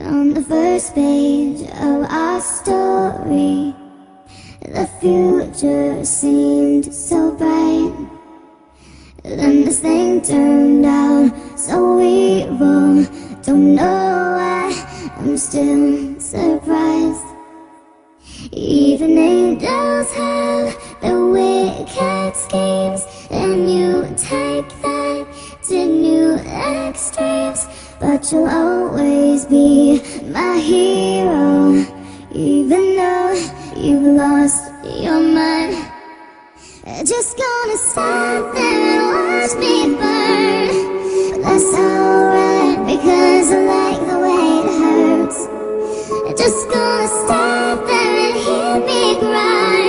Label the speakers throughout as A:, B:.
A: On the first page of our story, the future seemed so bright. Then this thing turned out so evil. Don't know why, I'm still surprised. Even angels have their wicked schemes, and you take that to new extremes. But you'll always be my hero, even though you've lost your mind. Just gonna stand there and watch me burn, but that's alright, because I like the way it hurts. Just gonna stand there and hear me cry.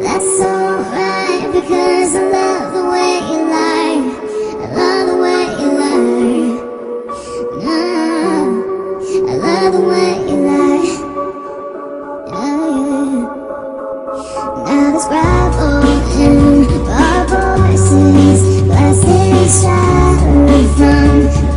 A: That's alright, because I love the way you lie. I love the way you lie. I love the way you lie. Now there's gravel in our voices, glasses shattered from